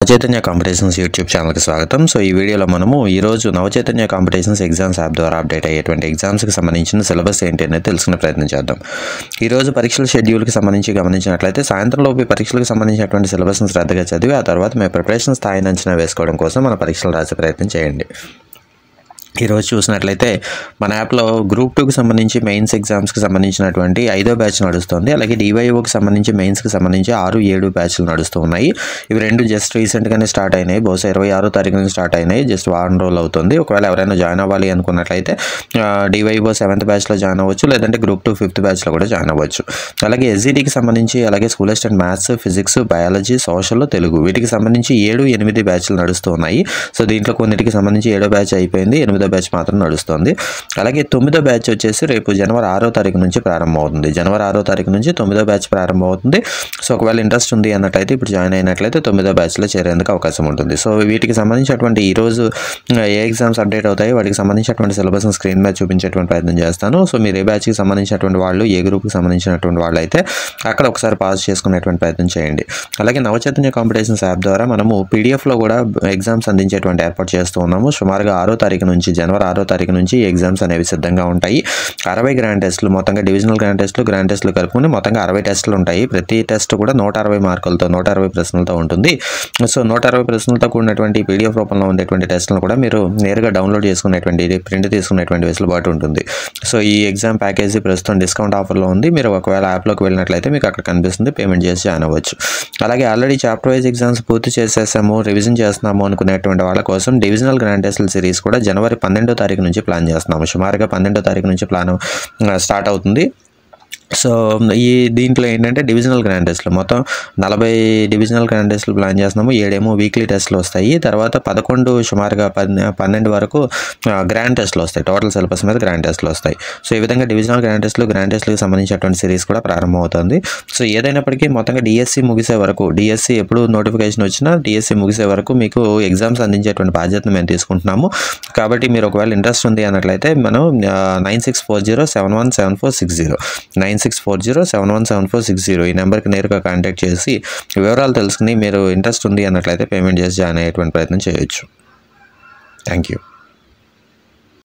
Navachaitanya competitions YouTube ఛానల్కి స్వాగతం. So ఈ వీడియోలో మనము ఈరోజు నవచైతన్య కాంపిటీషన్స్ ఎగ్జామ్స్ యాప్ ద్వారా అప్డేట్ అయ్యేటువంటి ఎగ్జామ్స్కి సంబంధించిన సిలబస్ ఏంటి అనేది తెలుసుకునే ప్రయత్నం చేద్దాం. ఈరోజు పరీక్షల షెడ్యూల్కి సంబంధించి గమనించినట్లయితే సాయంత్రంలోపు పరీక్షలకు సంబంధించినటువంటి సిలబస్ని శ్రద్ధగా చదివి ఆ తర్వాత మీ ప్రిపరేషన్ స్థాయిని అంచనా వేసుకోవడం కోసం మన పరీక్షలు రాసే ప్రయత్నం చేయండి. ఈరోజు చూసినట్లయితే మన యాప్లో గ్రూప్ 2కి సంబంధించి మెయిన్స్ ఎగ్జామ్స్కి సంబంధించినటువంటి 5వ బ్యాచ్ నడుస్తుంది. అలాగే డివైఓకి సంబంధించి మెయిన్స్కి సంబంధించి 6, 7 బ్యాచ్లు నడుస్తూ ఉన్నాయి. ఇవి రెండు జస్ట్ రీసెంట్గానే స్టార్ట్ అయినాయి. బహుశా 26వ తారీఖు నుంచి స్టార్ట్ అయినాయి. జస్ట్ వారం రోజులు అవుతుంది. ఒకవేళ ఎవరైనా జాయిన్ అవ్వాలి అనుకున్నట్లయితే డివైఓ 7th బ్యాచ్లో జాయిన్ అవ్వచ్చు, లేదంటే గ్రూప్ 2 5th బ్యాచ్లో కూడా జాయిన్ అవ్వచ్చు. అలాగే ఎస్జిటికి సంబంధించి, అలాగే school assistant maths, physics, biology, social, Telugu వీటికి సంబంధించి 7, 8 బ్యాచ్లు నడుస్తూ ఉన్నాయి. సో దీంట్లో కొన్నిటికి సంబంధించి 7వ బ్యాచ్ అయిపోయింది, 8వ బ్యాచ్ మాత్రం నడుస్తుంది. అలాగే 9వ బ్యాచ్ వచ్చేసి రేపు జనవరి 6వ తారీఖు నుంచి ప్రారంభం అవుతుంది. జనవరి 6వ తారీఖు నుంచి 9వ బ్యాచ్ ప్రారంభం అవుతుంది. సో ఒకవేళ ఇంట్రెస్ట్ ఉంది అన్నట్లయితే ఇప్పుడు జాయిన్ అయినట్లయితే 9వ బ్యాచ్లో చేరేందుకు అవకాశం ఉంటుంది. సో వీటికి సంబంధించినటువంటి ఈరోజు ఏ ఎగ్జామ్స్ అప్డేట్ అవుతాయి, వాటికి సంబంధించినటువంటి సిలబస్ని స్క్రీన్ మీద చూపించేటువంటి ప్రయత్నం చేస్తాను. సో మీరు ఏ బ్యాచ్కి సంబంధించినటువంటి వాళ్ళు, ఏ గ్రూప్కి సంబంధించినటువంటి వాళ్ళు అయితే అక్కడ ఒకసారి పాస్ చేసుకునేటువంటి ప్రయత్నం చేయండి. అలాగే నవచైతన్య కాంపిటీషన్స్ యాప్ ద్వారా మనము పీడిఎఫ్లో కూడా ఎగ్జామ్స్ అందించేటువంటి ఏర్పాటు చేస్తూ ఉన్నాము. సుమారుగా 6వ తారీఖు నుంచి, జనవరి 6వ తారీఖు నుంచి ఎగ్జామ్స్ అనేవి సిద్ధంగా ఉంటాయి. 60 గ్రాండ్ టెస్టులు, మొత్తంగా డివిజనల్ గ్రాండ్ టెస్టులు కలుపుకొని మొత్తంగా 60 టెస్టులు ఉంటాయి. ప్రతి టెస్ట్ కూడా 160 మార్కులతో, 160 ప్రశ్నలతో ఉంటుంది. సో 160 ప్రశ్నలతో కూడినటువంటి పీడిఎఫ్ రూపంలో ఉండేటువంటి టెస్టులను కూడా మీరు నేరుగా డౌన్లోడ్ చేసుకునేటువంటి, ప్రింట్ తీసుకునేటువంటి వెసులుబాటు ఉంటుంది. సో ఈ ఎగ్జామ్ ప్యాకేజీ ప్రస్తుతం డిస్కౌంట్ ఆఫర్లో ఉంది. మీరు ఒకవేళ యాప్లోకి వెళ్ళినట్లయితే మీకు అక్కడ కనిపిస్తుంది, పేమెంట్ చేసి జాయిన్ అవ్వచ్చు. అలాగే ఆల్రెడీ చాప్టర్ వైజ్ ఎగ్జామ్స్ పూర్తి చేసేసాము, రివిజన్ చేస్తున్నాము అనుకునేటువంటి వాళ్ళ కోసం డివిజనల్ గ్రాండ్ టెస్టుల సిరీస్ కూడా జనవరి 12వ తారీఖు నుంచి ప్లాన్ చేస్తున్నాము. సుమారుగా 12వ తారీఖు నుంచి ప్లాన్ స్టార్ట్ అవుతుంది. సో దీంట్లో ఏంటంటే డివిజనల్ గ్రాండ్ టెస్ట్లు మొత్తం 40 డివిజనల్ గ్రాండ్ టెస్ట్లు ప్లాన్ చేస్తున్నాము. 7 వీక్లీ టెస్ట్లు వస్తాయి. తర్వాత 11 సుమారుగా 12 వరకు గ్రాండ్ టెస్ట్లు వస్తాయి. టోటల్ సిలబస్ మీద గ్రాండ్ టెస్ట్లు వస్తాయి. సో ఈ విధంగా డివిజనల్ గ్రాండ్ టెస్ట్లకు సంబంధించినటువంటి సిరీస్ కూడా ప్రారంభం అవుతుంది. సో ఏదైనప్పటికీ మొత్తంగా డిఎస్సి ముగిసే వరకు, డిఎస్సి ఎప్పుడు నోటిఫికేషన్ వచ్చినా డిఎస్సి ముగిసే వరకు మీకు ఎగ్జామ్స్ అందించేటువంటి బాధ్యతను మేము తీసుకుంటున్నాము. కాబట్టి మీరు ఒకవేళ ఇంట్రెస్ట్ ఉంది అన్నట్లయితే మనం 9640717460 9640717460 ఈ నెంబర్కి నేరుగా కాంటాక్ట్ చేసి వివరాలు తెలుసుకుని మీరు ఇంట్రెస్ట్ ఉంది అన్నట్లయితే పేమెంట్ చేసి జాయిన్ అయ్యేటువంటి ప్రయత్నం చేయొచ్చు. Thank you.